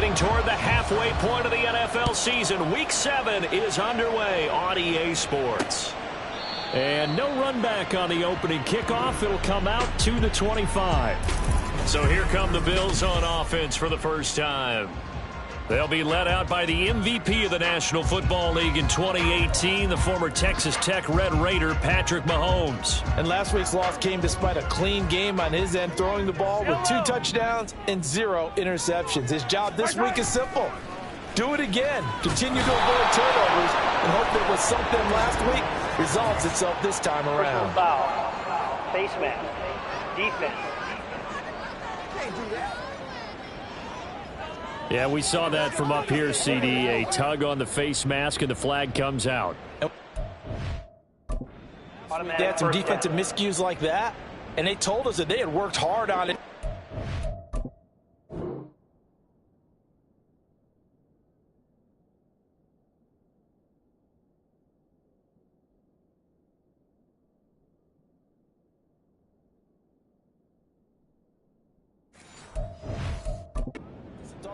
Getting toward the halfway point of the NFL season. Week 7 is underway on EA Sports. And no run back on the opening kickoff. It'll come out to the 25. So here come the Bills on offense for the first time. They'll be led out by the MVP of the National Football League in 2018, the former Texas Tech Red Raider, Patrick Mahomes. And last week's loss came despite a clean game on his end, throwing the ball with 2 touchdowns and 0 interceptions. His job this week is simple. Do it again. Continue to avoid turnovers and hope that what sunk them last week resolves itself this time around. Foul. Face mask. Defense. Yeah, we saw that from up here, CD. A tug on the face mask, and the flag comes out. They had some defensive miscues like that, and they told us that they had worked hard on it.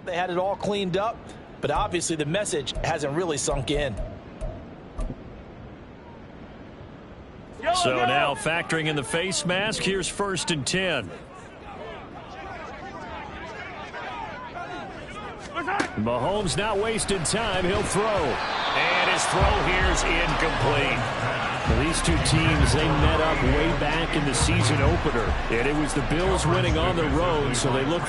They had it all cleaned up, but obviously the message hasn't really sunk in. So now factoring in the face mask, here's 1st and 10. Mahomes not wasting time. He'll throw. And his throw here's incomplete. Well, these two teams, they met up way back in the season opener. And it was the Bills winning on the road, so they look...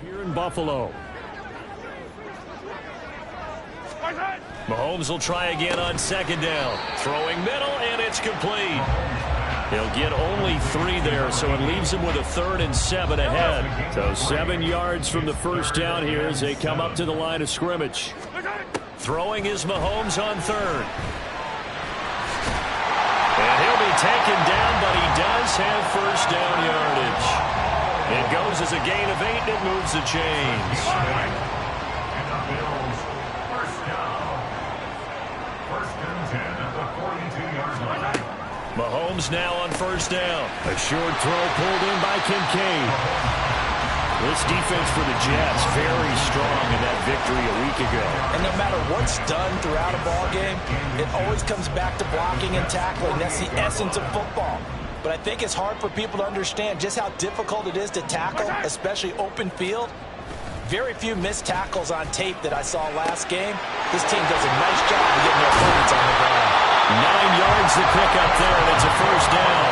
Here in Buffalo. Mahomes will try again on 2nd down. Throwing middle, and it's complete. He'll get only 3 there, so it leaves him with a 3rd and 7 ahead. So 7 yards from the first down here as they come up to the line of scrimmage. Throwing is Mahomes on 3rd. And he'll be taken down, but he does have first down yardage. It goes as a gain of 8, and it moves the chains. And the Bills, first down. 1st and 10 at the 42-yard line. Mahomes now on 1st down. A short throw pulled in by Kincaid. This defense for the Jets, very strong in that victory a week ago. And no matter what's done throughout a ball game, it always comes back to blocking and tackling. That's the essence of football. But I think it's hard for people to understand just how difficult it is to tackle, especially open field. Very few missed tackles on tape that I saw last game. This team does a nice job of getting their opponents on the ground. 9 yards to pick up there, and it's a first down.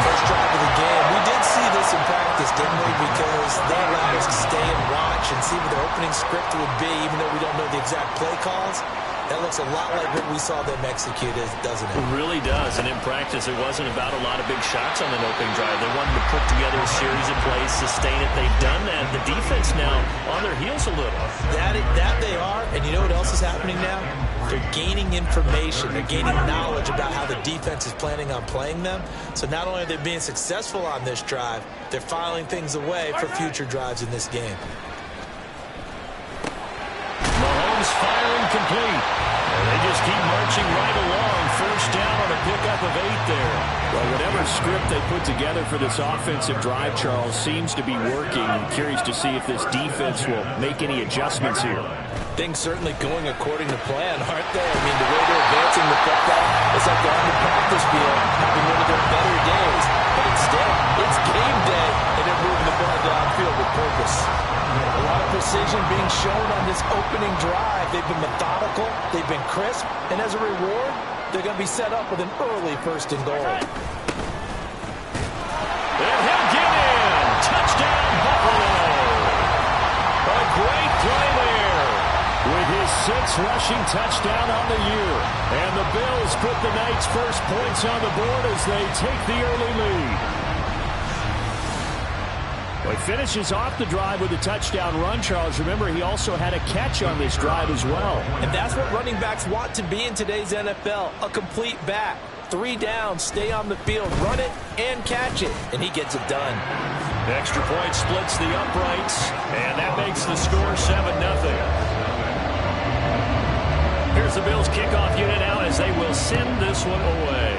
First drive of the game. We did see this in practice, didn't we? Because they allowed us to stay and watch and see what their opening script would be, even though we don't know the exact play calls. That looks a lot like what we saw them execute, doesn't it? It really does. And in practice, it wasn't about a lot of big shots on an opening drive. They wanted to put together a series of plays, sustain it. They've done that. The defense now on their heels a little. That they are. And you know what else is happening now? They're gaining information. They're gaining knowledge about how the defense is planning on playing them. So not only are they being successful on this drive, they're filing things away for future drives in this game. Mahomes firing complete. And they just keep marching right along. First down on a pickup of 8 there. Well, whatever script they put together for this offensive drive, Charles, seems to be working. I'm curious to see if this defense will make any adjustments here. Things certainly going according to plan, aren't they? I mean, the way they're advancing the football, it's like they're on the practice field having one of their better days. But instead, it's game day, and they're moving the ball downfield with purpose. A lot of precision being shown on this opening drive. They've been methodical, they've been crisp, and as a reward, they're going to be set up with an early 1st and goal. And he'll get in. Touchdown, Buffalo. A great play there with his 6th rushing touchdown on the year. And the Bills put the night's first points on the board as they take the early lead. Well, he finishes off the drive with a touchdown run, Charles. Remember, he also had a catch on this drive as well. And that's what running backs want to be in today's NFL, a complete back. 3 down, stay on the field, run it, and catch it, and he gets it done. Extra point splits the uprights, and that makes the score 7-0. Here's the Bills kickoff unit now as they will send this one away.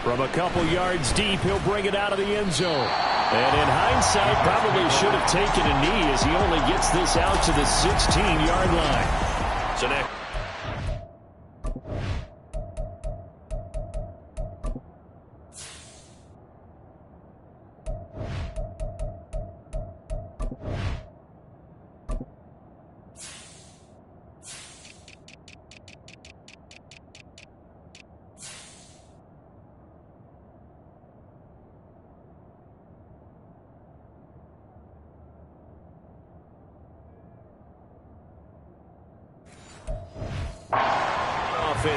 From a couple yards deep, he'll bring it out of the end zone. And in hindsight, probably should have taken a knee as he only gets this out to the 16-yard line. So next.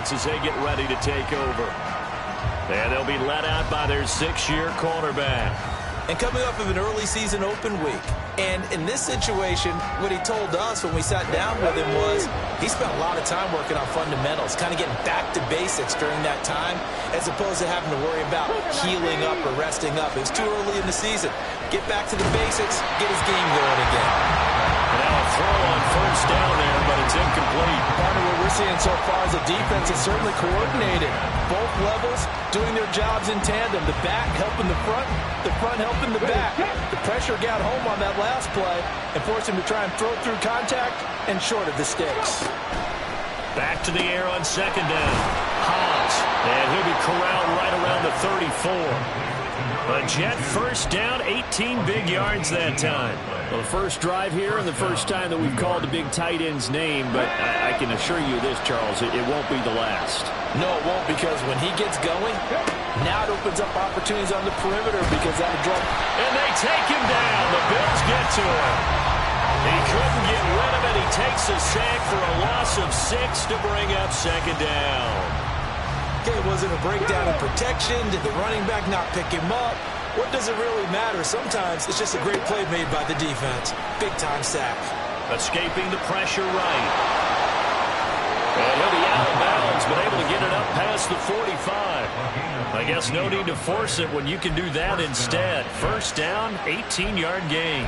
As they get ready to take over. And they'll be let out by their 6-year quarterback. And coming off of an early season open week. And in this situation, what he told us when we sat down with him was he spent a lot of time working on fundamentals, kind of getting back to basics during that time, as opposed to having to worry about healing up or resting up. It was too early in the season. Get back to the basics, get his game going again. Now a throw on first down there, but it's incomplete. Part of what we're seeing so far is the defense is certainly coordinated. Both levels doing their jobs in tandem. The back helping the front helping the back. The pressure got home on that last play and forced him to try and throw through contact and short of the sticks. Back to the air on second down. Hobbs, and he'll be corralled right around the 34. A Jet first down, 18 big yards that time. Well, the first drive here and the first time that we've called the big tight end's name, but I can assure you this, Charles, it won't be the last. No, it won't, because when he gets going, now it opens up opportunities on the perimeter because that'll draw. And they take him down. The Bills get to him. He couldn't get rid of it. He takes a sack for a loss of 6 to bring up second down. Okay, was it a breakdown in protection? Did the running back not pick him up? What does it really matter? Sometimes it's just a great play made by the defense. Big-time sack. Escaping the pressure right. And he'll be out of bounds, but able to get it up past the 45. I guess no need to force it when you can do that instead. First down, 18-yard gain.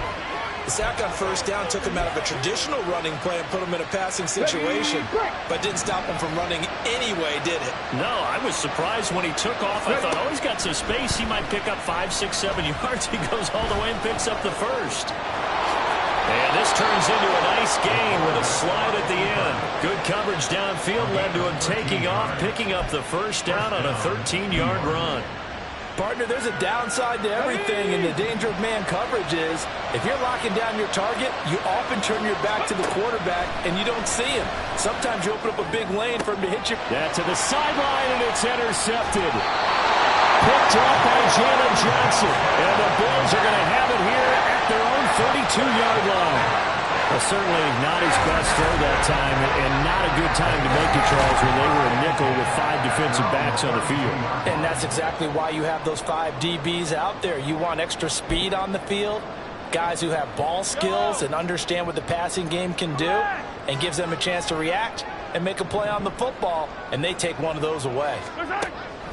The sack on first down took him out of a traditional running play and put him in a passing situation, but didn't stop him from running anyway, did it? No, I was surprised when he took off. I thought, oh, he's got some space. He might pick up 5, 6, 7 yards. He goes all the way and picks up the first. And this turns into a nice gain with a slide at the end. Good coverage downfield led to him taking off, picking up the first down on a 13-yard run. Partner, there's a downside to everything, and the danger of man coverage is if you're locking down your target, you often turn your back to the quarterback, and you don't see him. Sometimes you open up a big lane for him to hit you. Yeah, to the sideline, and it's intercepted. Picked up by Jalen Johnson, and the Bills are going to have it here at their own 32-yard line. Well, certainly not his best throw that time, and not a good time to make it, Charles, when they were a nickel with 5 defensive backs on the field. And that's exactly why you have those 5 DBs out there. You want extra speed on the field, guys who have ball skills and understand what the passing game can do, and gives them a chance to react and make a play on the football, and they take one of those away.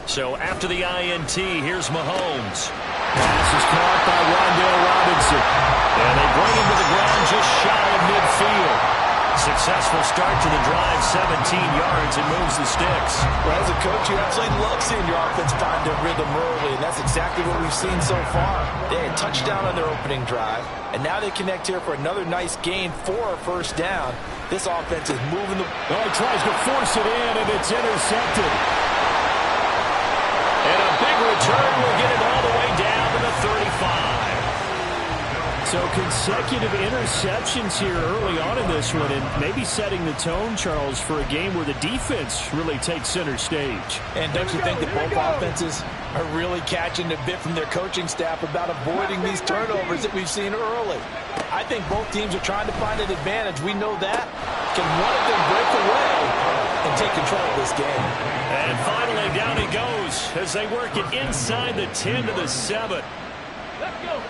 So after the INT, here's Mahomes. Pass is caught by Rondale Robinson. And they bring him to the ground just shy of midfield. Successful start to the drive, 17 yards, and moves the sticks. Well, as a coach, you absolutely love seeing your offense find their rhythm early, and that's exactly what we've seen so far. They had a touchdown on their opening drive, and now they connect here for another nice gain for a first down. This offense is moving the... Oh, he tries to force it in, and it's intercepted. And a big return will get it all the way down to the 35. So consecutive interceptions here early on in this one, and maybe setting the tone, Charles, for a game where the defense really takes center stage. And don't you think that both offenses are really catching a bit from their coaching staff about avoiding these turnovers that we've seen early? I think both teams are trying to find an advantage. We know that. Can one of them break away and take control of this game? And finally, down he goes as they work it inside the 10 to the 7. Let's go.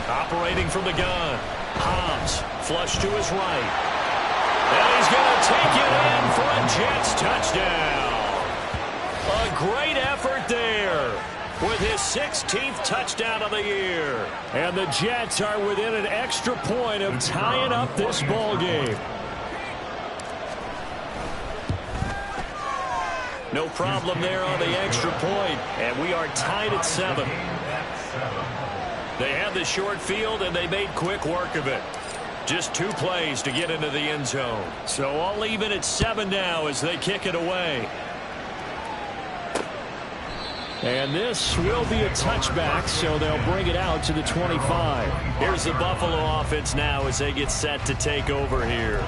Operating from the gun, Hobbs. flush to his right. And he's going to take it in for a Jets touchdown. A great effort there with his 16th touchdown of the year. And the Jets are within an extra point of tying up this ball game. No problem there on the extra point, and we are tied at 7. They had the short field, and they made quick work of it. Just 2 plays to get into the end zone. So all even at 7 now as they kick it away. And this will be a touchback, so they'll bring it out to the 25. Here's the Buffalo offense now as they get set to take over here.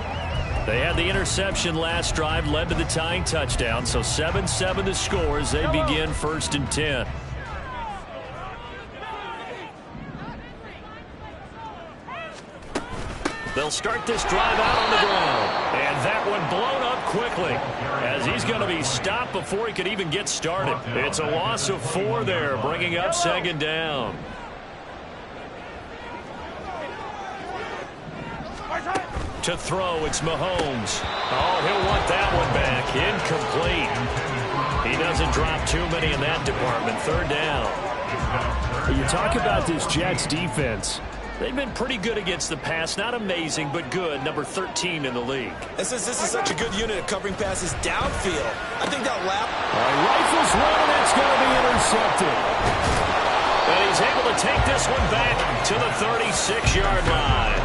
They had the interception last drive, led to the tying touchdown, so 7-7 the score as they begin 1st and 10. They'll start this drive out on the ground. And that one blown up quickly as he's going to be stopped before he could even get started. It's a loss of 4 there, bringing up 2nd down. To throw, it's Mahomes. Oh, he'll want that one back. Incomplete. He doesn't drop too many in that department. 3rd down. You talk about this Jets defense. They've been pretty good against the pass. Not amazing, but good. Number 13 in the league. And since this is such a good unit of covering passes downfield, I think that lap... Rifles one, and it's going to be intercepted. And he's able to take this one back to the 36-yard line.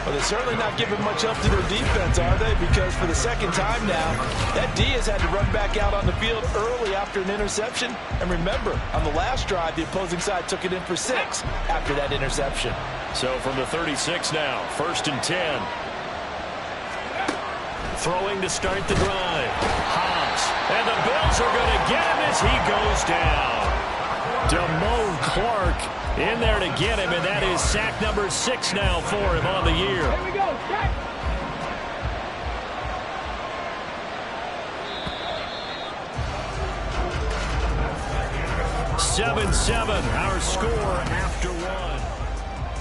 Well, they're certainly not giving much up to their defense, are they? Because for the 2nd time now, that D has had to run back out on the field early after an interception. And remember, on the last drive, the opposing side took it in for 6 after that interception. So from the 36 now, 1st and 10. Throwing to start the drive. Hobbs. And the Bills are going to get him as he goes down. Damone Clark in there to get him, and that is sack number 6 now for him on the year. Here we go, sack. 7-7, our score after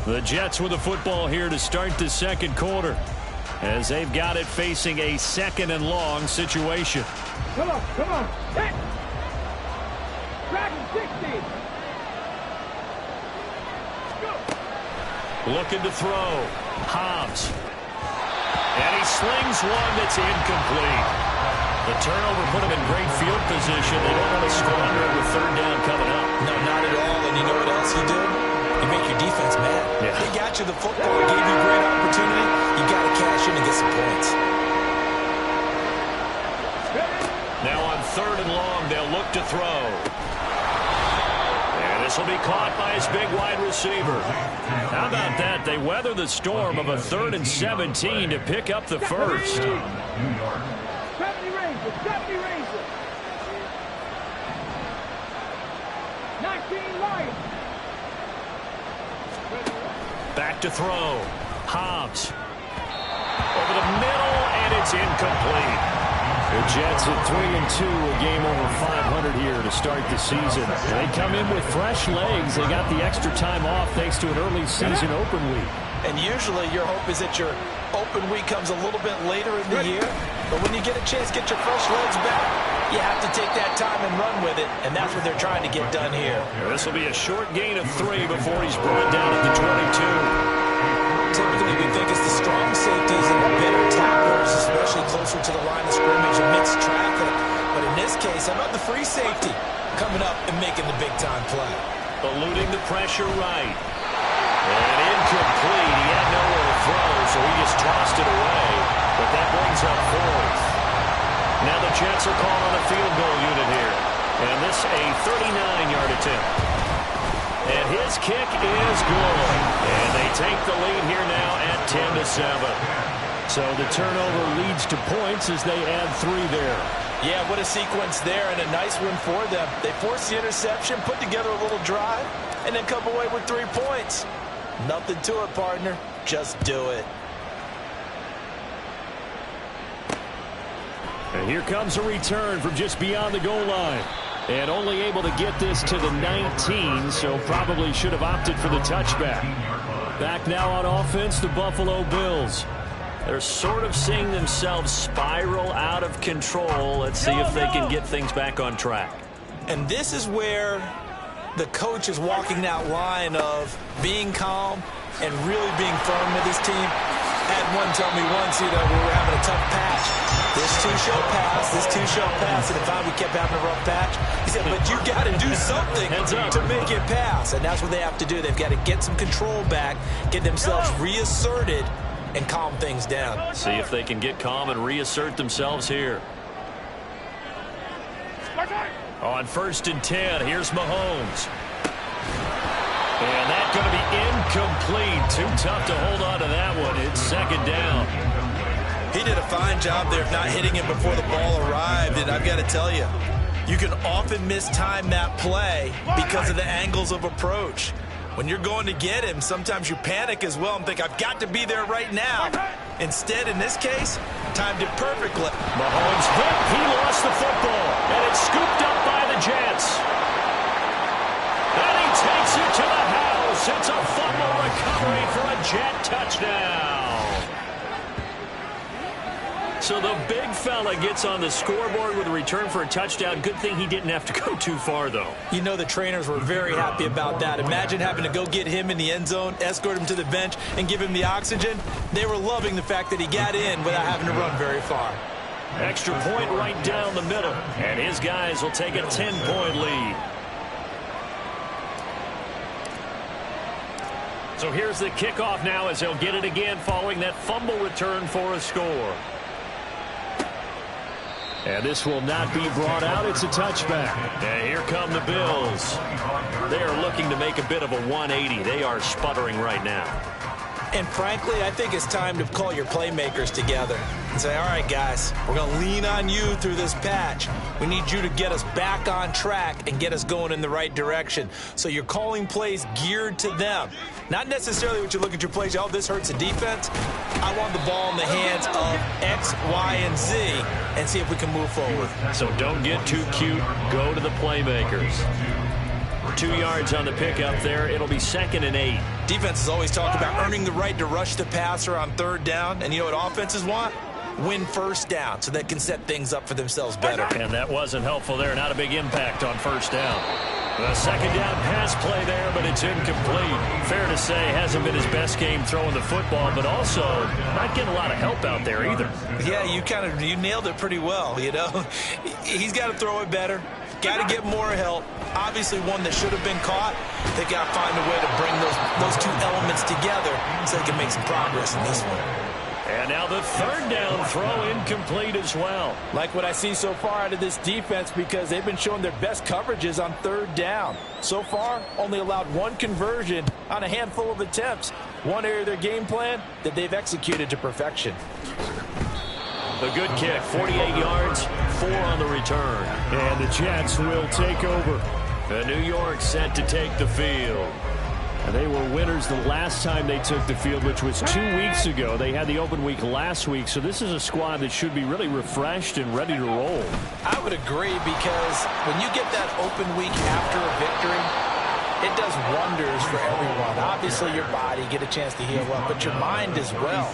1. The Jets with the football here to start the 2nd quarter as they've got it facing a 2nd and long situation. Come on, hit. Dragon 60. Looking to throw. Hobbs. And he slings one that's incomplete. The turnover put him in great field position. They don't want to squander it with 3rd down coming up. No, not at all. And you know what else you do? You make your defense mad. Yeah. They got you the football, gave you a great opportunity. You got to cash in and get some points. Now on 3rd and long, they'll look to throw. This will be caught by his big wide receiver. How about that? They weather the storm of a 3rd and 17 to pick up the first. 70 Rangers, 70 Rangers. 19 Lions. Back to throw. Hobbs. Over the middle, and it's incomplete. The Jets at 3-2, a game over 500 here to start the season. They come in with fresh legs. They got the extra time off thanks to an early season open week. And usually your hope is that your open week comes a little bit later in the year. But when you get a chance to get your fresh legs back, you have to take that time and run with it. And that's what they're trying to get done here. This will be a short gain of 3 before he's brought down at the 22. Typically, we think it's the strong safeties and the better tacklers, especially closer to the line of scrimmage and mixed traffic. But in this case, how about the free safety coming up and making the big-time play? Eluding the pressure right. And incomplete. He had nowhere to throw, so he just tossed it away. But that brings up 4th. Now the Jets are called on a field goal unit here. And this a 39-yard attempt. And his kick is good. And they take the lead here now at 10-7. So the turnover leads to points as they add 3 there. Yeah, what a sequence there, and a nice one for them. They force the interception, put together a little drive, and then come away with 3 points. Nothing to it, partner. Just do it. And here comes a return from just beyond the goal line. And only able to get this to the 19, so probably should have opted for the touchback. Back now on offense, the Buffalo Bills. They're sort of seeing themselves spiral out of control. Let's see if they can get things back on track. And this is where the coach is walking that line of being calm and really being firm with his team. I had one tell me once, we were having a tough patch. This too shall pass, this too shall pass. And if we kept having a rough patch, he said, but you got to do something to make it pass. And that's what they have to do. They've got to get some control back, get themselves reasserted, and calm things down. See if they can get calm and reassert themselves here. On 1st and 10, here's Mahomes. And that's going to be incomplete. Too tough to hold on to that one. It's 2nd down. He did a fine job there of not hitting him before the ball arrived. And I've got to tell you, you can often mistime that play because of the angles of approach. When you're going to get him, sometimes you panic as well and think, I've got to be there right now. Instead, in this case, timed it perfectly. Mahomes hit. He lost the football. And it's scooped up by the Jets. And he takes it to the house. It's a fumble recovery for a Jet touchdown. So the big fella gets on the scoreboard with a return for a touchdown. Good thing he didn't have to go too far, though. You know the trainers were very happy about that. Imagine having to go get him in the end zone, escort him to the bench, and give him the oxygen. They were loving the fact that he got in without having to run very far. Extra point right down the middle. And his guys will take a 10-point lead. So here's the kickoff now as they'll get it again following that fumble return for a score. And this will not be brought out. It's a touchback. And here come the Bills. They are looking to make a bit of a 180. They are sputtering right now. And frankly, I think it's time to call your playmakers together and say, all right, guys, we're going to lean on you through this patch. We need you to get us back on track and get us going in the right direction. So you're calling plays geared to them. Not necessarily what you look at your plays, oh, this hurts the defense. I want the ball in the hands of X, Y, and Z and see if we can move forward. So don't get too cute. Go to the playmakers. 2 yards on the pickup there. It'll be 2nd and 8. Defenses always talk about earning the right to rush the passer on 3rd down. And you know what offenses want? Win 1st down so they can set things up for themselves better. And that wasn't helpful there. Not a big impact on 1st down. The 2nd down pass play there, but it's incomplete. Fair to say, hasn't been his best game throwing the football, but also not getting a lot of help out there either. Yeah, you nailed it pretty well, He's got to throw it better. Got to get more help. Obviously one that should have been caught. They got to find a way to bring those two elements together so they can make some progress in this one. And now the 3rd down throw incomplete as well. Like what I see so far out of this defense because they've been showing their best coverages on 3rd down. So far, only allowed 1 conversion on a handful of attempts. One area of their game plan that they've executed to perfection. A good kick, 48 yards, 4 on the return. And the Jets will take over. New York set to take the field. And they were winners the last time they took the field, which was 2 weeks ago. They had the open week last week, so this is a squad that should be really refreshed and ready to roll. I would agree because when you get that open week after a victory, it does wonders for everyone. Obviously, your body, get a chance to heal up, but your mind as well.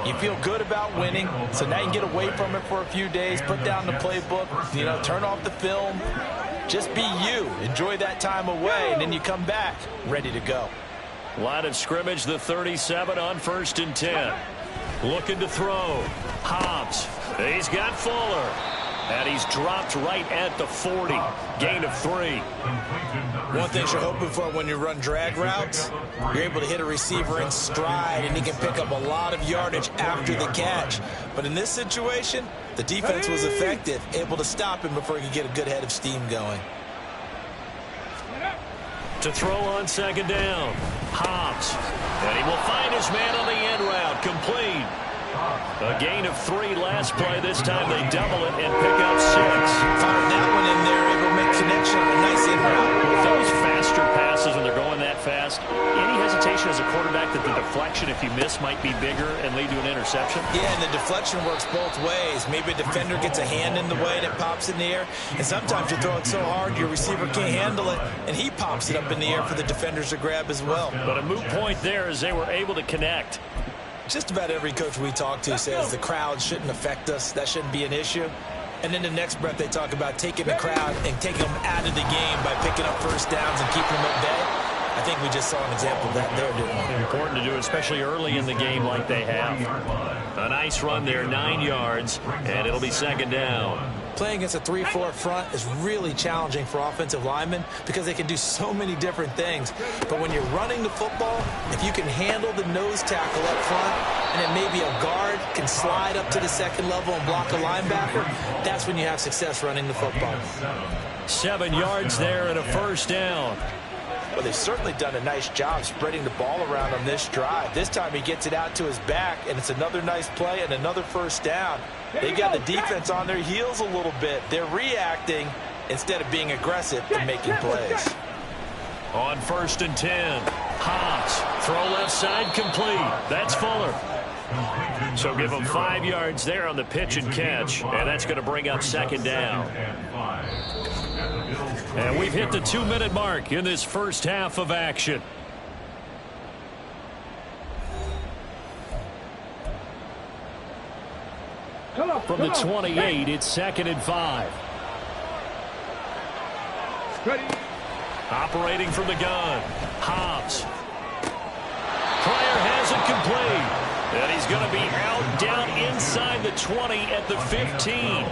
You feel good about winning, so now you can get away from it for a few days, put down the playbook, turn off the film. Just be you. Enjoy that time away, and then you come back ready to go. Line of scrimmage, the 37 on 1st and 10. Looking to throw. Hobbs. He's got Fuller. And he's dropped right at the 40. Gain of 3. One thing you're hoping for when you run drag routes, you're able to hit a receiver in stride, and he can pick up a lot of yardage after the catch. But in this situation, the defense was effective, able to stop him before he could get a good head of steam going. To throw on 2nd down. Hobbs. And he will find his man on the end route. Complete. A gain of 3 last play. This time they double it and pick up 6. Fired that one in there, able to make connection on a nice in route. With those faster passes, passes when they're going that fast. Any hesitation as a quarterback that the deflection, if you miss, might be bigger and lead to an interception? Yeah, and the deflection works both ways. Maybe a defender gets a hand in the way and it pops in the air. And sometimes you throw it so hard your receiver can't handle it, and he pops it up in the air for the defenders to grab as well. But a moot point there as they were able to connect. Just about every coach we talk to says the crowd shouldn't affect us. That shouldn't be an issue. And then the next breath they talk about taking the crowd and taking them out of the game by picking up first downs and keeping them at bay. I think we just saw an example of that they're doing. Important to do, especially early in the game like they have. A nice run there, 9 yards, and it'll be second down. Playing against a 3-4 front is really challenging for offensive linemen because they can do so many different things. But when you're running the football, if you can handle the nose tackle up front, and then maybe a guard can slide up to the second level and block a linebacker, that's when you have success running the football. 7 yards there and a first down. Well, they've certainly done a nice job spreading the ball around on this drive. This time he gets it out to his back, and it's another nice play and another first down. They got the defense on their heels a little bit. They're reacting instead of being aggressive and making plays. On 1st and 10, Hobbs, throw left side complete. That's Fuller. So give him 5 yards there on the pitch and catch, and that's going to bring up second down. And we've hit the 2-minute mark in this first half of action. From the 28, it's 2nd and 5. Ready. Operating from the gun, Hobbs. Pryor has it complete. And he's going to be out down inside the 20 at the 15.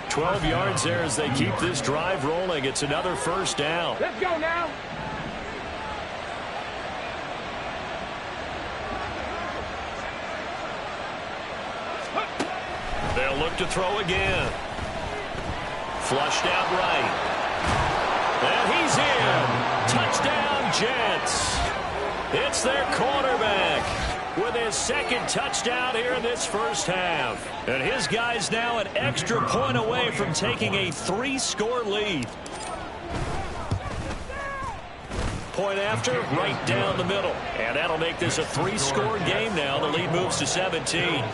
12 yards there as they keep this drive rolling. It's another first down. Let's go now. They'll look to throw again. Flushed out right. And he's in. Touchdown, Jets. It's their quarterback with his second touchdown here in this first half. And his guy's now an extra point away from taking a 3-score lead. Point after, right down the middle. And that'll make this a 3-score game now. The lead moves to 17.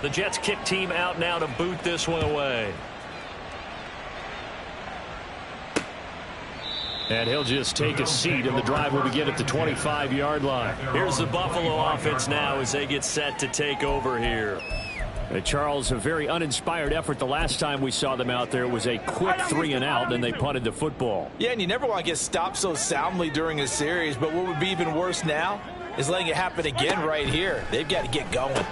The Jets kick team out now to boot this one away. And he'll just take a seat, and the drive will begin at the 25-yard line. Here's the Buffalo offense now as they get set to take over here. Charles, a very uninspired effort the last time we saw them out there. It was a quick 3-and-out, and they punted the football. Yeah, and you never want to get stopped so soundly during a series, but what would be even worse now is letting it happen again right here. They've got to get going.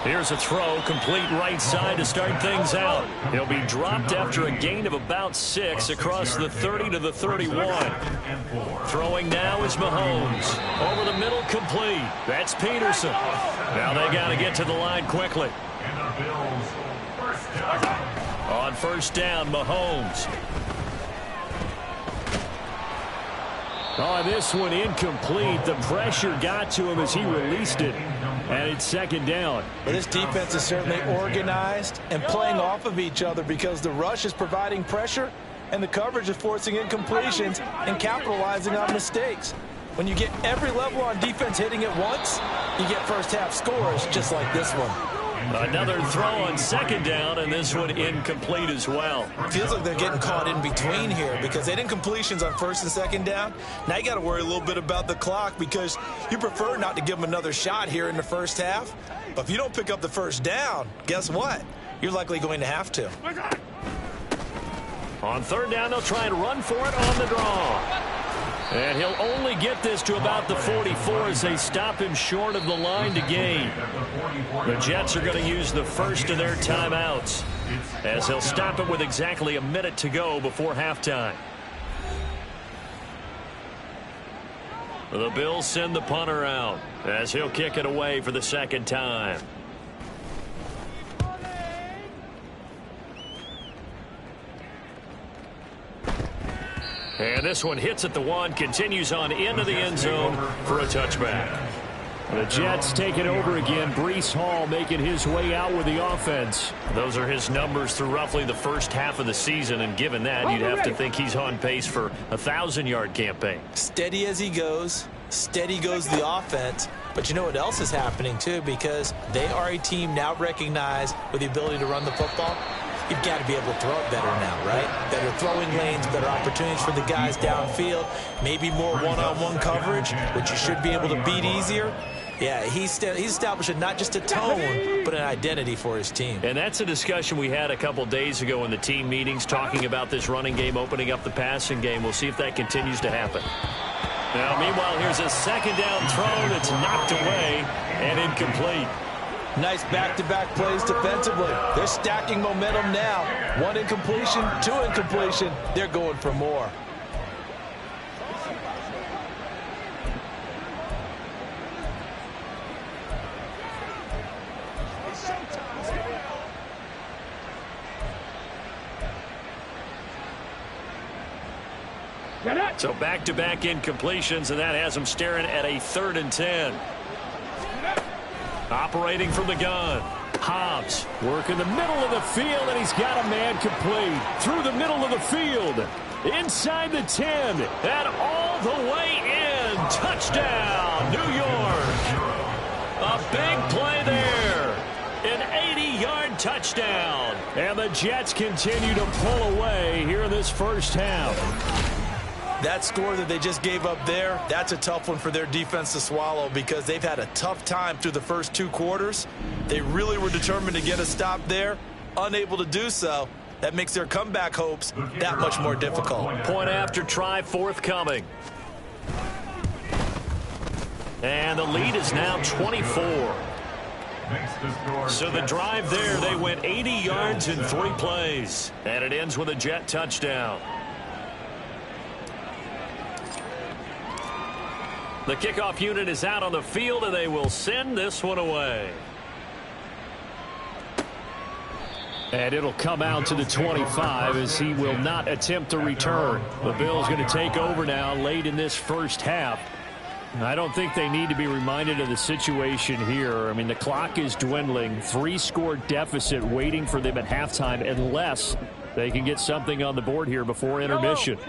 Here's a throw, complete right side to start things out. He'll be dropped after a gain of about 6 across the 30 to the 31. Throwing now is Mahomes. Over the middle, complete. That's Peterson. Now they got to get to the line quickly. On first down, Mahomes. Oh, this one incomplete. The pressure got to him as he released it. And it's second down. But this defense is certainly organized and playing off of each other because the rush is providing pressure and the coverage is forcing incompletions and capitalizing on mistakes. When you get every level on defense hitting at once, you get first half scores just like this one. Another throw on second down, and this one incomplete as well. Feels like they're getting caught in between here because they did incompletions on first and second down. Now you got to worry a little bit about the clock because you prefer not to give them another shot here in the first half. But if you don't pick up the first down, guess what? You're likely going to have to. On third down, they'll try and run for it on the draw. And he'll only get this to about the 44 as they stop him short of the line to gain. The Jets are going to use the first of their timeouts as they'll stop it with exactly a minute to go before halftime. The Bills send the punter out as he'll kick it away for the second time. And this one hits at the 1, continues on into the end zone for a touchback. The Jets take it over again. Breece Hall making his way out with the offense. Those are his numbers through roughly the first half of the season, and given that, you'd have to think he's on pace for a 1,000-yard campaign. Steady as he goes. Steady goes the offense. But you know what else is happening, too, because they are a team now recognized with the ability to run the football. You've got to be able to throw it better now, right? Better throwing lanes, better opportunities for the guys downfield, maybe more one-on-one coverage, which you should be able to beat easier. Yeah, he's establishing not just a tone, but an identity for his team. And that's a discussion we had a couple days ago in the team meetings, talking about this running game, opening up the passing game. We'll see if that continues to happen. Now, meanwhile, here's a second down throw that's knocked away and incomplete. Nice back-to-back plays defensively. They're stacking momentum now. One incompletion, two incompletion. They're going for more. So back-to-back incompletions, and that has them staring at a 3rd and 10. Operating from the gun. Hobbs work in the middle of the field, and he's got a man complete. Through the middle of the field. Inside the 10. And all the way in. Touchdown, New York. A big play there. An 80-yard touchdown. And the Jets continue to pull away here in this first half. That score that they just gave up there, that's a tough one for their defense to swallow because they've had a tough time through the first 2 quarters. They really were determined to get a stop there, unable to do so. That makes their comeback hopes that much more difficult. Point after try forthcoming. And the lead is now 24. So the drive there, they went 80 yards in 3 plays. And it ends with a Jet touchdown. The kickoff unit is out on the field, and they will send this one away. And it'll come out to the 25 as he will not attempt to return. The Bills going to take over now late in this first half. I don't think they need to be reminded of the situation here. I mean, the clock is dwindling. 3-score deficit waiting for them at halftime unless they can get something on the board here before intermission.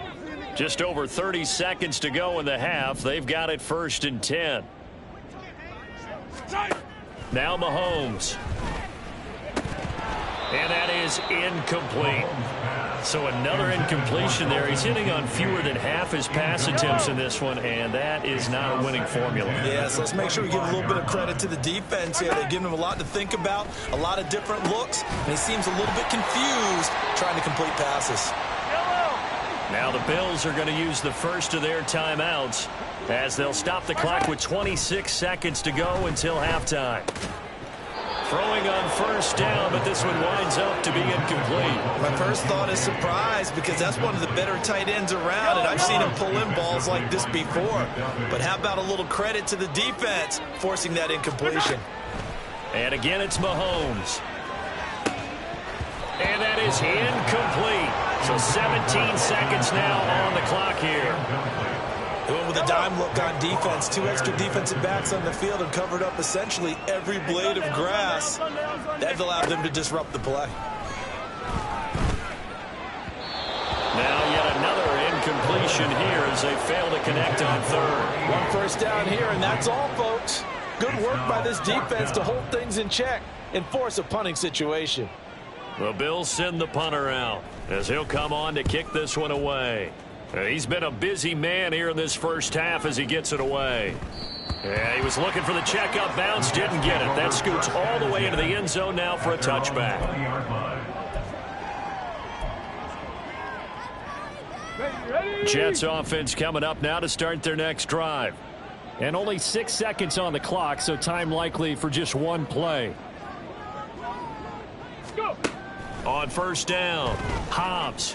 Just over 30 seconds to go in the half. They've got it 1st and 10. Now Mahomes. And that is incomplete. So another incompletion there. He's hitting on fewer than half his pass attempts in this one, and that is not a winning formula. Yeah, so let's make sure we give a little bit of credit to the defense here. They've given him a lot to think about, a lot of different looks, and he seems a little bit confused trying to complete passes. Now the Bills are going to use the first of their timeouts as they'll stop the clock with 26 seconds to go until halftime. Throwing on 1st down, but this one winds up to be incomplete. My first thought is surprise because that's one of the better tight ends around, and I've seen him pull in balls like this before. But how about a little credit to the defense forcing that incompletion? And again, it's Mahomes. And that is incomplete. So 17 seconds now on the clock here. Going with a dime look on defense. 2 extra defensive backs on the field and covered up essentially every blade of grass. That allowed them to disrupt the play. Now yet another incompletion here as they fail to connect on 3rd. 1 first down here, and that's all, folks. Good work by this defense to hold things in check and force a punting situation. The Bills send the punter out as he'll come on to kick this one away. He's been a busy man here in this first half as he gets it away. Yeah, he was looking for the checkup bounce, didn't get it. That scoots all the way into the end zone now for a touchback. Jets offense coming up now to start their next drive. And only 6 seconds on the clock, so time likely for just 1 play. On 1st down, Hobbs.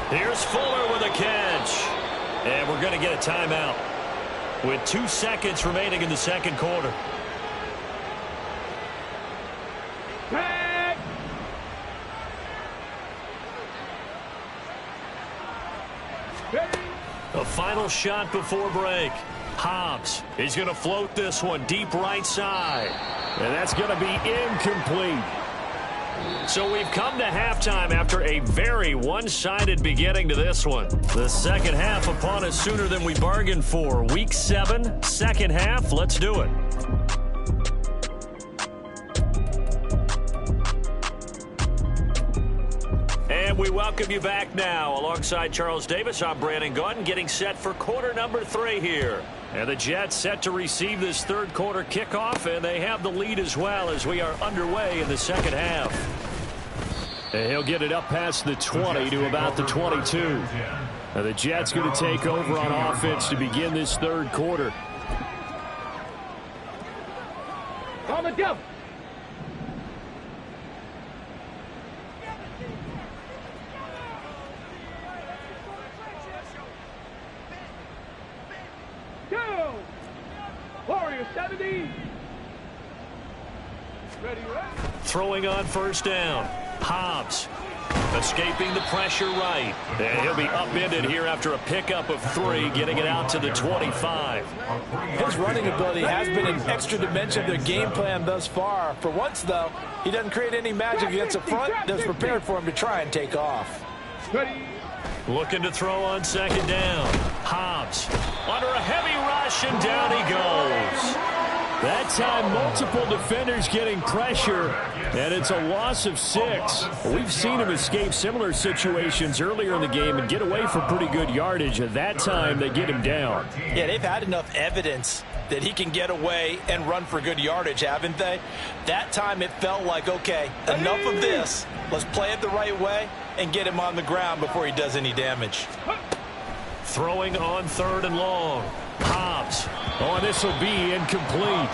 Here's Fuller with a catch. And we're going to get a timeout with 2 seconds remaining in the second quarter. A final final shot before break. Hobbs, he's going to float this one deep right side. And that's going to be incomplete. So we've come to halftime after a very one-sided beginning to this one. The second half upon us sooner than we bargained for. Week 7, second half. Let's do it. And we welcome you back now. Alongside Charles Davis, I'm Brandon Gaudin, getting set for quarter number 3 here. And the Jets set to receive this third quarter kickoff, and they have the lead as well as we are underway in the second half. And he'll get it up past the 20 to about the 22. Now the Jets going to take over on offense to begin this third quarter. On the jump. Go! Warrior 70. Ready, Throwing on first down. Hobbs escaping the pressure right. And he'll be upended here after a pickup of 3, getting it out to the 25. His running ability has been an extra dimension of their game plan thus far. For once, though, he doesn't create any magic against the front that's prepared for him to try and take off. Ready. Looking to throw on second down. Hobbs under a heavy rush, and down he goes. That time, multiple defenders getting pressure, and it's a loss of 6. We've seen him escape similar situations earlier in the game and get away for pretty good yardage. At that time, they get him down. Yeah, they've had enough evidence that he can get away and run for good yardage, haven't they? That time it felt like, okay, enough of this. Let's play it the right way and get him on the ground before he does any damage. Throwing on third and long. Hobbs. Oh, and this will be incomplete.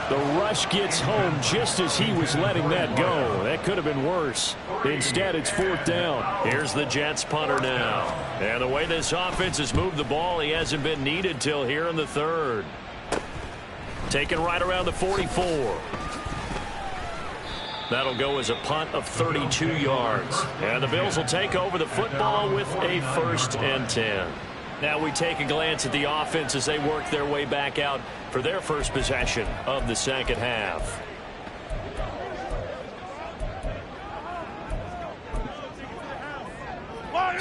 The rush gets home just as he was letting that go. That could have been worse. Instead, it's fourth down. Here's the Jets punter now. And the way this offense has moved the ball, he hasn't been needed till here in the third. Taken right around the 44. That'll go as a punt of 32 yards. And the Bills will take over the football with a 1st and 10. Now we take a glance at the offense as they work their way back out for their first possession of the second half.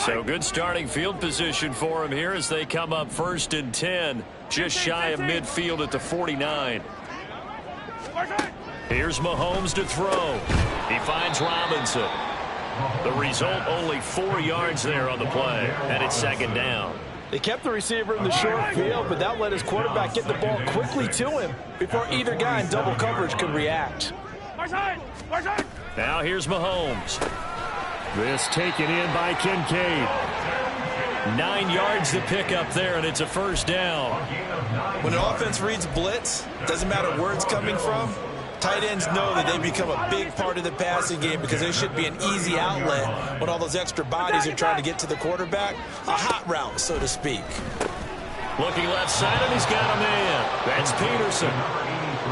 So good starting field position for him here as they come up 1st and 10, just shy of midfield at the 49. Here's Mahomes to throw. He finds Robinson. The result, only 4 yards there on the play, and it's second down. They kept the receiver in the short field, but that let his quarterback get the ball quickly to him before either guy in double coverage could react. Now here's Mahomes. This taken in by Kincaid. 9 yards to pick up there, and it's a first down. When an offense reads blitz, doesn't matter where it's coming from, tight ends know that they become a big part of the passing game because there should be an easy outlet when all those extra bodies are trying to get to the quarterback. A hot route, so to speak. Looking left side, and he's got a man. That's Peterson.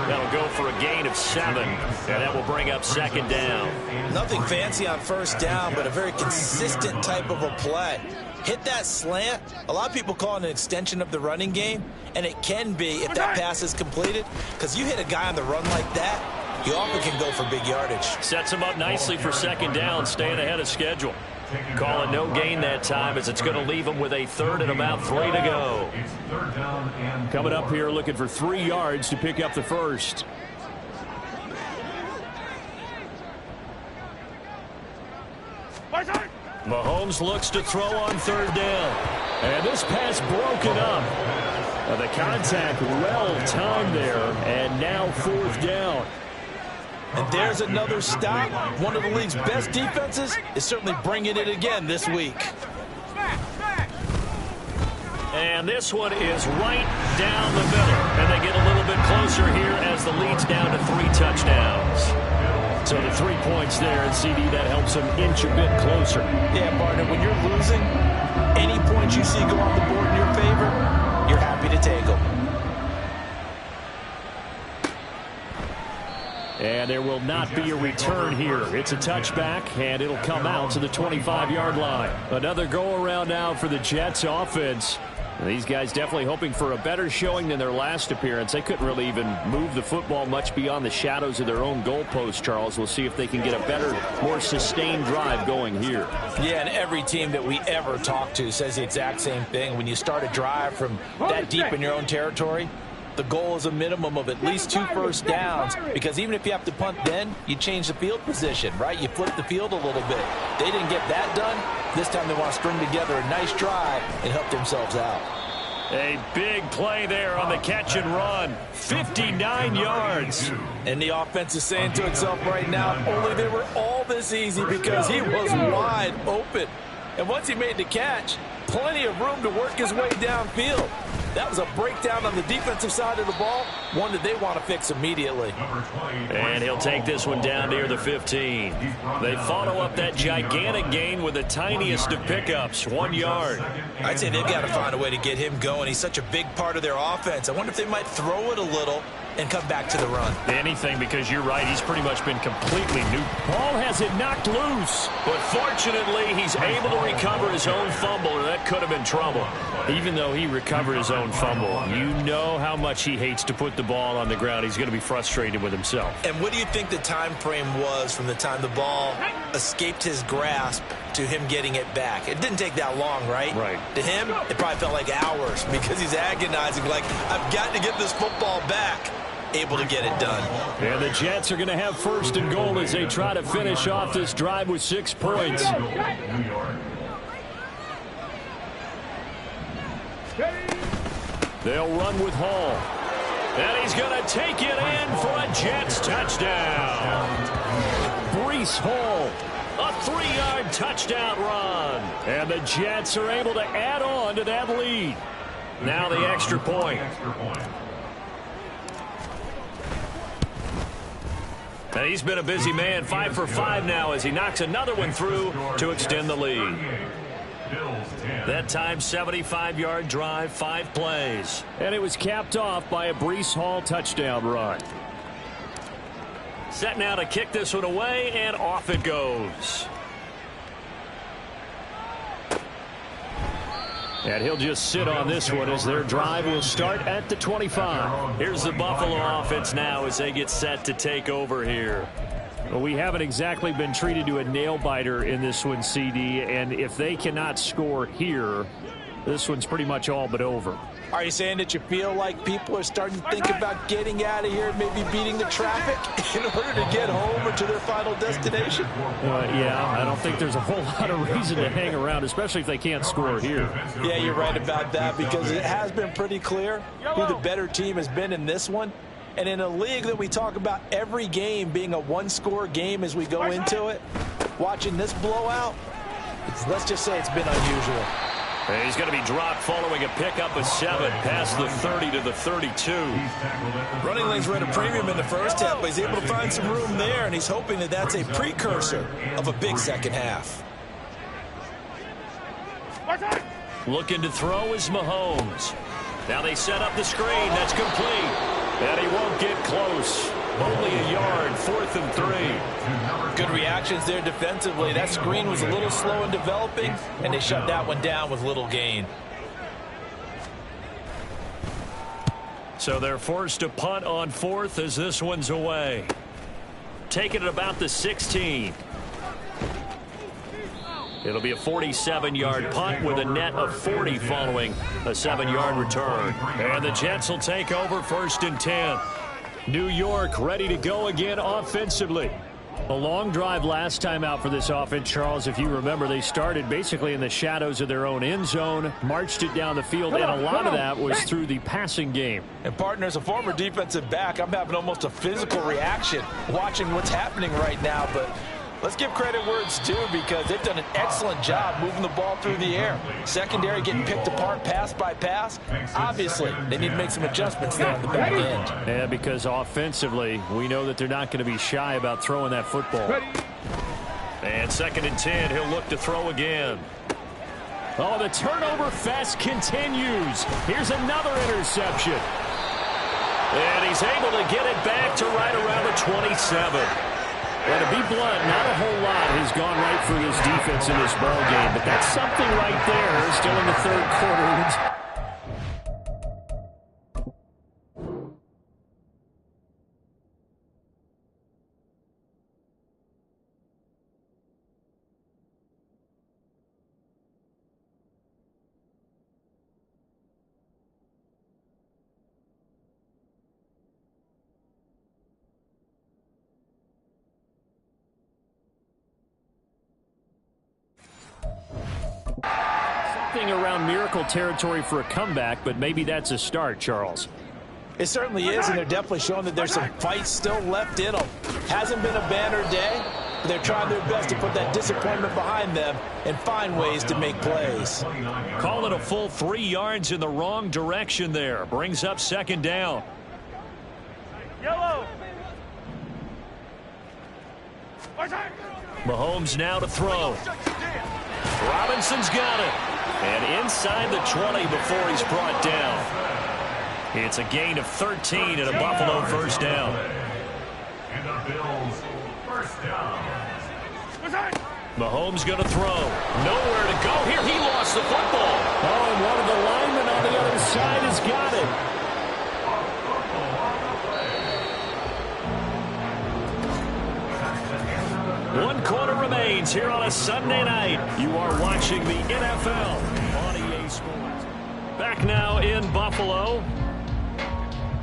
That'll go for a gain of 7, and that will bring up second down. Nothing fancy on first down, but a very consistent type of a play. Hit that slant. A lot of people call it an extension of the running game, and it can be if that pass is completed, because you hit a guy on the run like that, you often can go for big yardage. Sets him up nicely for second down, staying ahead of schedule. Calling no gain that time as it's going to leave him with a 3rd and about 3 to go. Coming up here looking for 3 yards to pick up the first. Mahomes looks to throw on third down. And this pass broken up. The contact well timed there, and now 4th down. And there's another stop. One of the league's best defenses is certainly bringing it again this week. And this one is right down the middle. And they get a little bit closer here as the lead's down to 3 touchdowns. So the 3 points there, and CD, that helps them inch a bit closer. Yeah, partner, when you're losing, any points you see go on the board in your favor, you're happy to take them. And there will not be a return here. It's a touchback, and it'll come out to the 25-yard line. Another go-around now for the Jets offense. These guys definitely hoping for a better showing than their last appearance. They couldn't really even move the football much beyond the shadows of their own goalpost, Charles. We'll see if they can get a better, more sustained drive going here. Yeah, and every team that we ever talk to says the exact same thing. When you start a drive from that deep in your own territory, the goal is a minimum of at least 2 first downs, because even if you have to punt then, you change the field position, right? You flip the field a little bit. They didn't get that done. This time they want to string together a nice drive and help themselves out. A big play there on the catch and run. 59 yards. And the offense is saying to itself right now, only they were all this easy because he was wide open. And once he made the catch, plenty of room to work his way downfield. That was a breakdown on the defensive side of the ball, one that they want to fix immediately. And he'll take this one down near the 15. They follow up that gigantic gain with the tiniest of pickups, 1 yard. I'd say they've got to find a way to get him going. He's such a big part of their offense. I wonder if they might throw it a little and come back to the run. Anything, because you're right, he's pretty much been completely new. Ball has it knocked loose. But fortunately, he's able to recover his own fumble, or that could have been trouble. Even though he recovered his own fumble, you know how much he hates to put the ball on the ground. He's going to be frustrated with himself. And what do you think the time frame was from the time the ball escaped his grasp to him getting it back? It didn't take that long, right? Right. To him, it probably felt like hours because he's agonizing, like, I've got to get this football back. Able to get it done. And the Jets are going to have first and goal as they try to finish off this drive with 6 points. They'll run with Hall. And he's going to take it in for a Jets touchdown. Breece Hall, a 3-yard touchdown run. And the Jets are able to add on to that lead. Now the extra point. And he's been a busy man, 5 for 5 now as he knocks another one through to extend the lead. That time, 75-yard drive, 5 plays. And it was capped off by a Breece Hall touchdown run. Set now to kick this one away, and off it goes. And he'll just sit on this one as their drive will start at the 25. Here's the Buffalo offense now as they get set to take over here. Well, we haven't exactly been treated to a nail-biter in this one, CD, and if they cannot score here, this one's pretty much all but over. Are you saying that you feel like people are starting to think about getting out of here, maybe beating the traffic in order to get home or to their final destination? Yeah, I don't think there's a whole lot of reason to hang around, especially if they can't score here. Yeah, you're right about that, because it has been pretty clear who the better team has been in this one. And in a league that we talk about every game being a one-score game as we go into it, watching this blowout, let's just say it's been unusual. And he's going to be dropped following a pickup of 7 past the 30 to the 32. Running lanes were at a premium in the first half, but he's able to find some room there, and he's hoping that that's a precursor of a big second half. Looking to throw is Mahomes. Now they set up the screen. That's complete. And he won't get close. Only a yard, 4th and 3. Good reactions there defensively. That screen was a little slow in developing, and they shut that one down with little gain. So they're forced to punt on 4th as this one's away. Taking it about the 16. It'll be a 47-yard punt with a net of 40 following a 7-yard return. And the Jets will take over 1st and 10. New York ready to go again offensively. A long drive last time out for this offense, Charles. If you remember, they started basically in the shadows of their own end zone, marched it down the field, and a lot of that was through the passing game. And, partner, as a former defensive back, I'm having almost a physical reaction watching what's happening right now, but let's give credit where it's due, because they've done an excellent job moving the ball through the air. Secondary getting picked apart pass by pass. Obviously, they need to make some adjustments there on the back end. Yeah, because offensively, we know that they're not going to be shy about throwing that football. And 2nd and 10, he'll look to throw again. Oh, the turnover fest continues. Here's another interception. And he's able to get it back to right around the 27. And to be blunt, not a whole lot has gone right for this defense in this ball game, but that's something right there. Still in the 3rd quarter. something around miracle territory for a comeback, but maybe that's a start, Charles. It certainly is, and they're definitely showing that there's some fight still left in them. Hasn't been a banner day, but they're trying their best to put that disappointment behind them and find ways to make plays. Call it a full 3 yards in the wrong direction there. Brings up second down. Yellow. Mahomes now to throw. Robinson's got it. And inside the 20 before he's brought down. It's a gain of 13 and a Buffalo first down. And the Bills first down. Mahomes going to throw. Nowhere to go here. He lost the football. Oh, and one of the linemen on the other side has got it. 1 quarter remains here on a Sunday night. You are watching the NFL on EA Sports. Back now in Buffalo.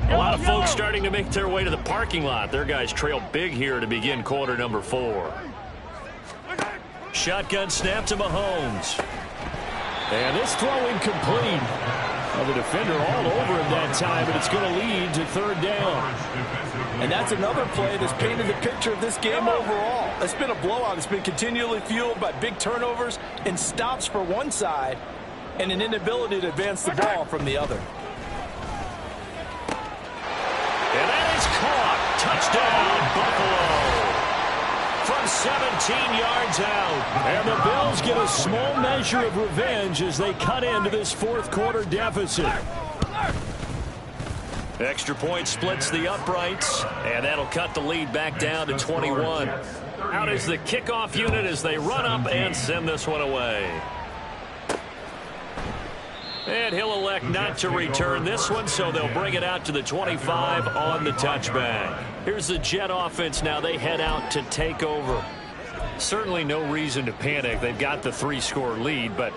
A lot of folks starting to make their way to the parking lot. Their guys trail big here to begin quarter number 4. Shotgun snap to Mahomes. And this throw incomplete. Well, the defender all over him that time, but it's going to lead to third down. And that's another play that's painted the picture of this game overall. It's been a blowout. It's been continually fueled by big turnovers and stops for one side and an inability to advance the ball from the other. And that is caught. Touchdown, Buffalo. From 17 yards out. And the Bills get a small measure of revenge as they cut into this fourth quarter deficit. Extra point splits the uprights, and that'll cut the lead back down to 21. Out is the kickoff unit as they run up and send this one away. And he'll elect not to return this one, so they'll bring it out to the 25 on the touchback. Here's the Jet offense now. They head out to take over. Certainly no reason to panic. They've got the 3-score lead, but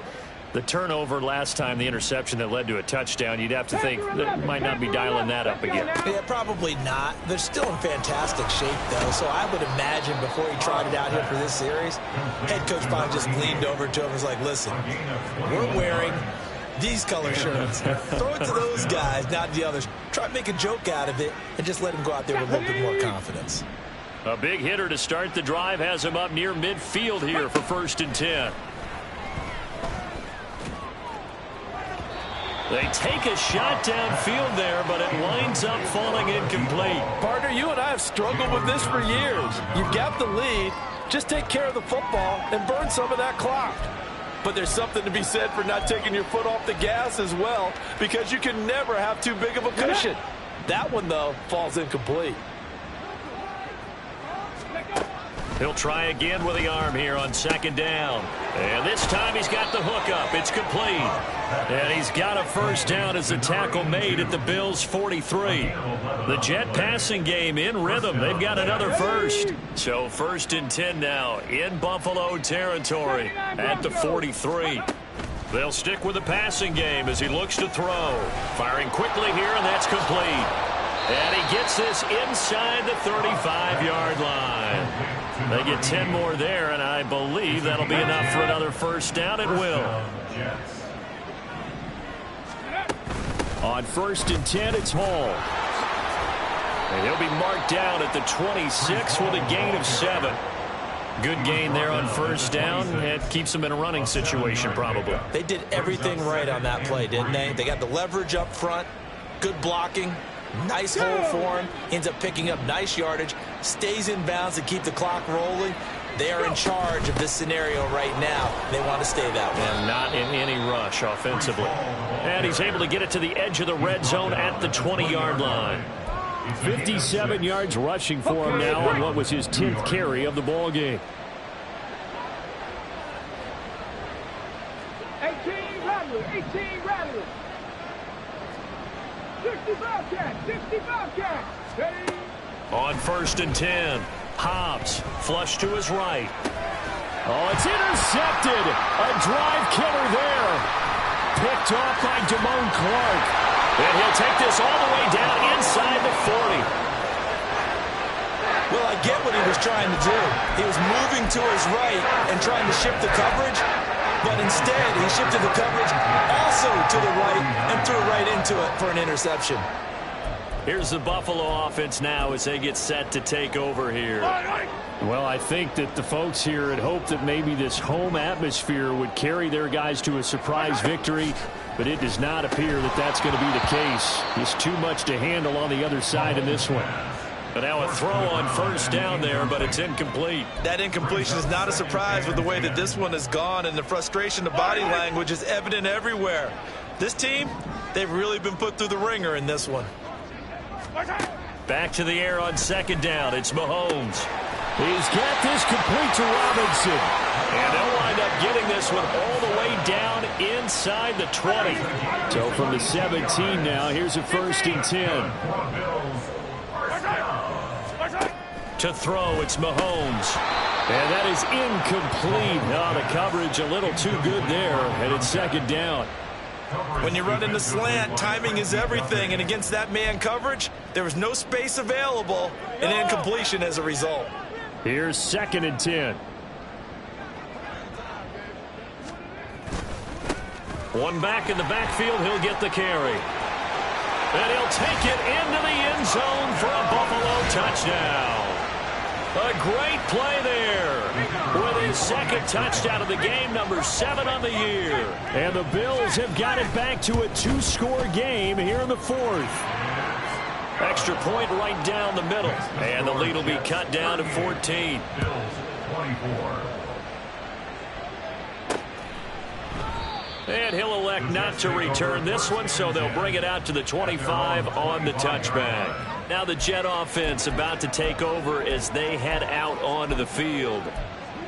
the turnover last time, the interception that led to a touchdown, you'd have to think that might not be dialing that up again. Yeah, probably not. They're still in fantastic shape, though, so I would imagine before he tried it out here for this series, head coach probably just leaned over to him and was like, listen, we're wearing these color shirts. Throw it to those guys, not the others. Try to make a joke out of it and just let him go out there with a little bit more confidence. A big hitter to start the drive has him up near midfield here for 1st and 10. They take a shot downfield there, but it winds up falling incomplete. Partner, you and I have struggled with this for years. You've got the lead. Just take care of the football and burn some of that clock. But there's something to be said for not taking your foot off the gas as well, because you can never have too big of a cushion. That one, though, falls incomplete. He'll try again with the arm here on 2nd down. And this time he's got the hook up. It's complete. And he's got a first down as the tackle made at the Bills' 43. The Jet passing game in rhythm. They've got another first. So 1st and 10 now in Buffalo territory at the 43. They'll stick with the passing game as he looks to throw. Firing quickly here, and that's complete. And he gets this inside the 35-yard line. They get 10 more there, and I believe that'll be enough for another first down. It will. On 1st and 10, it's Hall. And he'll be marked down at the 26 with a gain of 7. Good gain there on first down. It keeps them in a running situation, probably. They did everything right on that play, didn't they? They got the leverage up front, good blocking, nice hole for him, ends up picking up nice yardage, stays in bounds to keep the clock rolling. They are in charge of this scenario right now. They want to stay that way. And not in any rush offensively. And he's able to get it to the edge of the red zone at the 20-yard line. 57 yards rushing for him now on what was his 10th carry of the ball game. 18 Rattler. 65 catch. Ready? On 1st and 10, Hobbs flush to his right. Oh, it's intercepted. A drive killer there. Picked off by Damone Clark. And he'll take this all the way down inside the 40. Well, I get what he was trying to do. He was moving to his right and trying to shift the coverage. but instead he shifted the coverage also to the right and threw right into it for an interception. Here's the Buffalo offense now as they get set to take over here. Well, I think that the folks here had hoped that maybe this home atmosphere would carry their guys to a surprise victory, but it does not appear that that's going to be the case. Just too much to handle on the other side in this one. But now a throw on first down there, but it's incomplete. That incompletion is not a surprise with the way that this one has gone, and the frustration, the body language is evident everywhere. This team, they've really been put through the ringer in this one. Back to the air on second down. It's Mahomes. He's got this complete to Robinson. And they'll wind up getting this one all the way down inside the 20. So from the 17 now, here's a 1st and 10. To throw, it's Mahomes. And that is incomplete. Now the coverage a little too good there, and it's 2nd down. When you run in the slant, timing is everything, and against that man coverage, there was no space available, and incompletion as a result. Here's 2nd and 10. One back in the backfield, he'll get the carry. And he'll take it into the end zone for a Buffalo touchdown. A great play there with his 2nd touchdown of the game, number 7 on the year. And the Bills have got it back to a 2-score game here in the 4th. Extra point right down the middle. And the lead will be cut down to 14. Bills 24. And he'll elect not to return this one, so they'll bring it out to the 25 on the touchback. Now the Jet offense about to take over as they head out onto the field.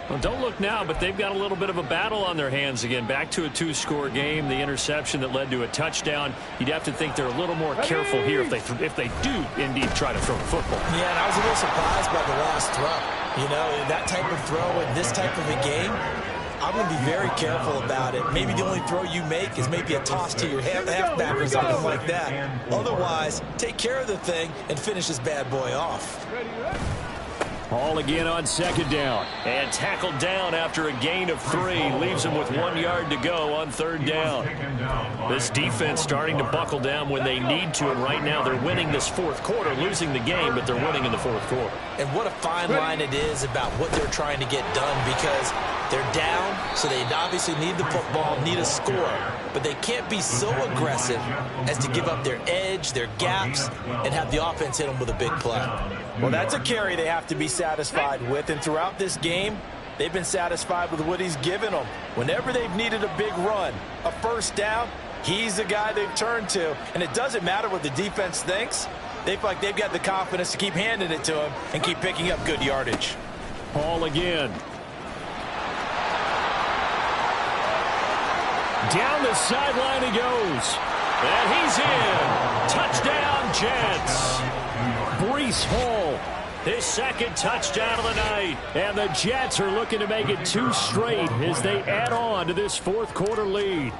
Well, don't look now, but they've got a little bit of a battle on their hands again. Back to a 2-score game. The interception that led to a touchdown. You'd have to think they're a little more careful here if they do indeed try to throw the football. Yeah, and I was a little surprised by the last throw. You know, that type of throw in this type of a game, I'm going to be very careful about it. Maybe the only throw you make is maybe a toss to your halfback or something like that. Otherwise, take care of the thing and finish this bad boy off. Ball again on 2nd down. And tackled down after a gain of 3. Leaves him with 1 yard to go on 3rd down. This defense starting to buckle down when they need to. And right now they're winning this 4th quarter. Losing the game, but they're winning in the 4th quarter. And what a fine line it is about what they're trying to get done, because they're down, so they obviously need the football, need a score. But they can't be so aggressive as to give up their edge, their gaps, and have the offense hit them with a big play. Well, that's a carry they have to be satisfied with. And throughout this game, they've been satisfied with what he's given them. Whenever they've needed a big run, a 1st down, he's the guy they've turned to. And it doesn't matter what the defense thinks. They feel like they've got the confidence to keep handing it to him and keep picking up good yardage. Ball again. Down the sideline he goes. And he's in. Touchdown, Jets. Breece Hall, his 2nd touchdown of the night. And the Jets are looking to make it 2 straight as they add on to this 4th quarter lead.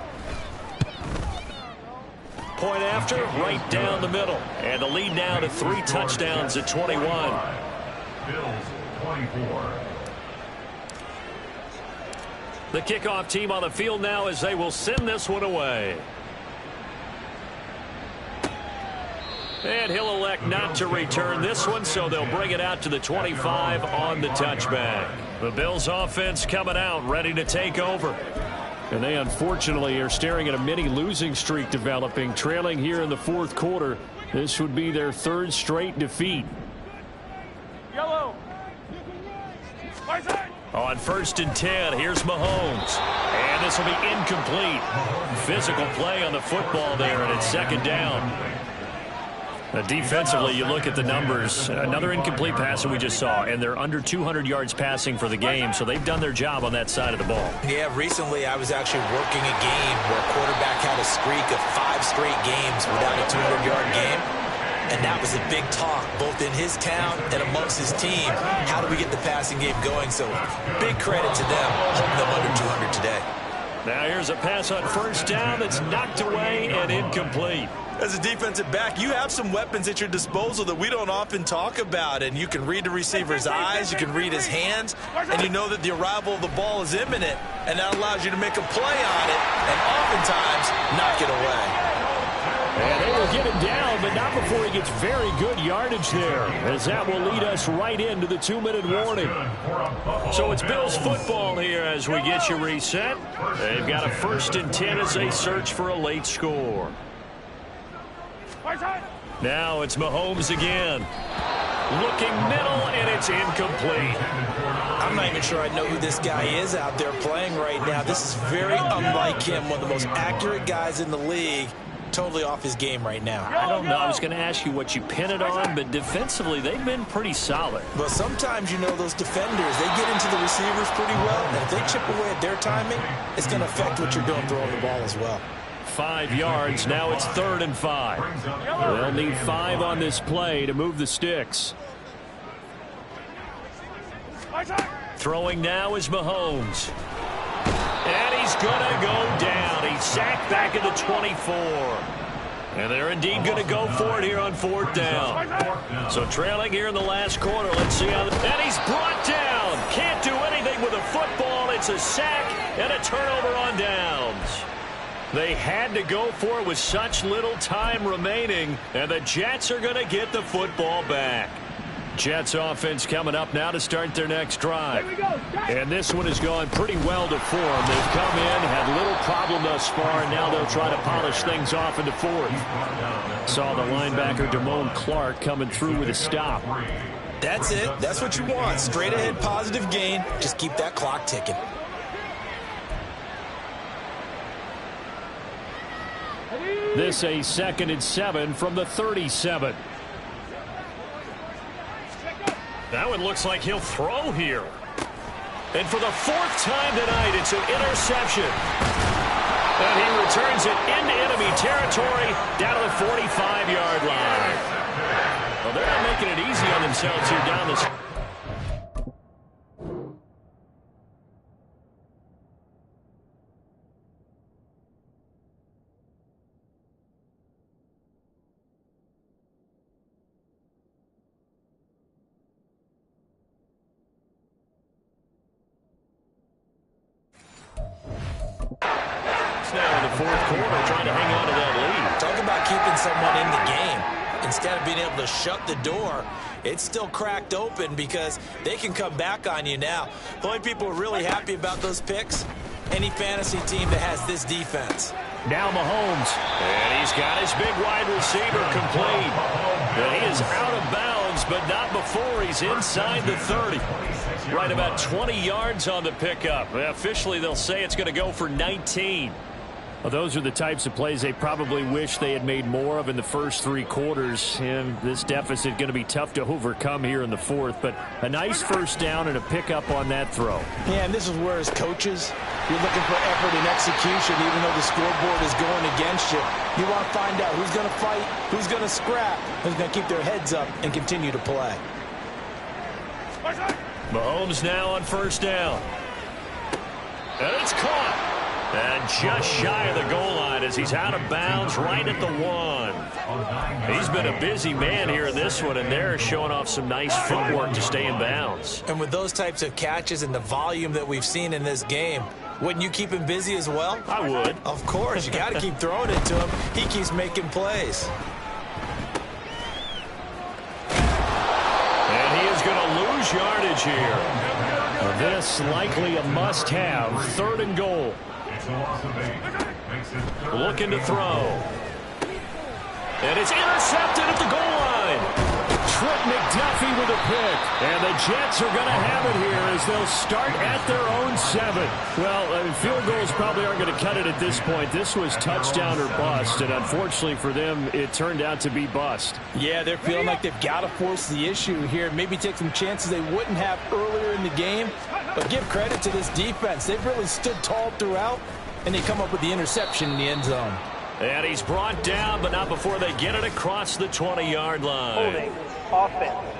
Point after, right down the middle. And the lead now to 3 touchdowns at 21. Bills 24. The kickoff team on the field now as they will send this one away. And he'll elect not to return this one, so they'll bring it out to the 25 on the touchback. The Bills offense coming out, ready to take over. And they unfortunately are staring at a mini losing streak developing, trailing here in the 4th quarter. This would be their 3rd straight defeat. Yellow. Right side. On 1st and 10, here's Mahomes. And this will be incomplete. Physical play on the football there, and it's 2nd down. Defensively, you look at the numbers. Another incomplete pass that we just saw, and they're under 200 yards passing for the game, so they've done their job on that side of the ball. Yeah, recently I was actually working a game where a quarterback had a streak of 5 straight games without a 200-yard game. And that was a big talk, both in his town and amongst his team. How do we get the passing game going? So big credit to them, holding them under 200 today. Now here's a pass on 1st down that's knocked away and incomplete. As a defensive back, you have some weapons at your disposal that we don't often talk about, and you can read the receiver's eyes, you can read his hands, and you know that the arrival of the ball is imminent, and that allows you to make a play on it and oftentimes knock it away. And they will get him down, but not before he gets very good yardage there, as that will lead us right into the 2-minute warning. So it's Bills football here as we get you reset. They've got a 1st and 10 as they search for a late score. Now it's Mahomes again. Looking middle, and it's incomplete. I'm not even sure I know who this guy is out there playing right now. This is very unlike him, one of the most accurate guys in the league. Totally off his game right now. I don't know. I was going to ask you what you pin it on, but defensively, they've been pretty solid. But sometimes, you know, those defenders, they get into the receivers pretty well, and if they chip away at their timing, it's going to affect what you're doing throwing the ball as well. 5 yards. Now it's 3rd and 5. They'll need 5 on this play to move the sticks. Throwing now is Mahomes. And he's going to go down. He's sacked back at the 24. And they're indeed going to go for it here on 4th down. So trailing here in the last quarter. Let's see how. And he's brought down. Can't do anything with a football. It's a sack and a turnover on downs. They had to go for it with such little time remaining. And the Jets are going to get the football back. Jets offense coming up now to start their next drive. And this one has gone pretty well to form. They've come in, had little problem thus far, and now they'll try to polish things off into 4th. Saw the linebacker Damone Clark coming through with a stop. That's it. That's what you want. Straight ahead positive gain. Just keep that clock ticking. This a 2nd and 7 from the 37. That one looks like he'll throw here. And for the 4th time tonight, it's an interception. And he returns it into enemy territory down to the 45-yard line. Well, they're not making it easy on themselves here down this. Now in the 4th quarter, trying to hang on to that lead. Talk about keeping someone in the game. Instead of being able to shut the door, it's still cracked open because they can come back on you now. The only people who are really happy about those picks, any fantasy team that has this defense. Now Mahomes. And he's got his big wide receiver complete. And he is out of bounds, but not before he's inside the 30. Right about 20 yards on the pickup. Officially, they'll say it's going to go for 19. Well, those are the types of plays they probably wish they had made more of in the first 3 quarters. And this deficit going to be tough to overcome here in the 4th. But a nice 1st down and a pickup on that throw. Yeah, and this is where as coaches, you're looking for effort and execution even though the scoreboard is going against you. You want to find out who's going to fight, who's going to scrap, who's going to keep their heads up and continue to play. Mahomes now on 1st down. And it's caught. And just shy of the goal line as he's out of bounds right at the 1. He's been a busy man here in this one, and they're showing off some nice footwork to stay in bounds. And with those types of catches and the volume that we've seen in this game, wouldn't you keep him busy as well? I would. Of course. You got to keep throwing it to him. He keeps making plays. And he is going to lose yardage here. This likely a must-have. 3rd and goal. Looking to throw. And it's intercepted at the goal line. Trent McDuffie with a pick. And the Jets are going to have it here as they'll start at their own 7. Well, field goals probably aren't going to cut it at this point. This was touchdown or bust, and unfortunately for them, it turned out to be bust. Yeah, they're feeling like they've got to force the issue here. Maybe take some chances they wouldn't have earlier in the game. But give credit to this defense. They've really stood tall throughout, and they come up with the interception in the end zone. And he's brought down, but not before they get it across the 20-yard line. Holding. Offense.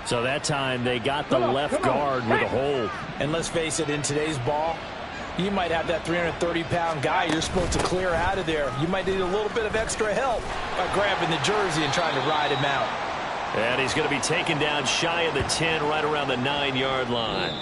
So that time they got the left guard with a hold. And let's face it, in today's ball, You might have that 330-pound guy you're supposed to clear out of there. You might need a little bit of extra help by grabbing the jersey and trying to ride him out. And he's going to be taken down shy of the 10, right around the 9-yard line.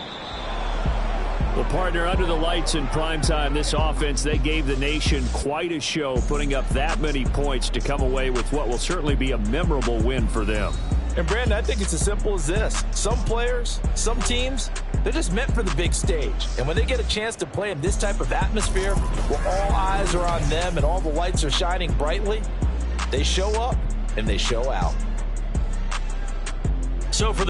Well, partner, under the lights in primetime, this offense, they gave the nation quite a show, putting up that many points to come away with what will certainly be a memorable win for them. And, Brandon, I think it's as simple as this. Some players, some teams, they're just meant for the big stage. And when they get a chance to play in this type of atmosphere where all eyes are on them and all the lights are shining brightly, they show up and they show out. So for the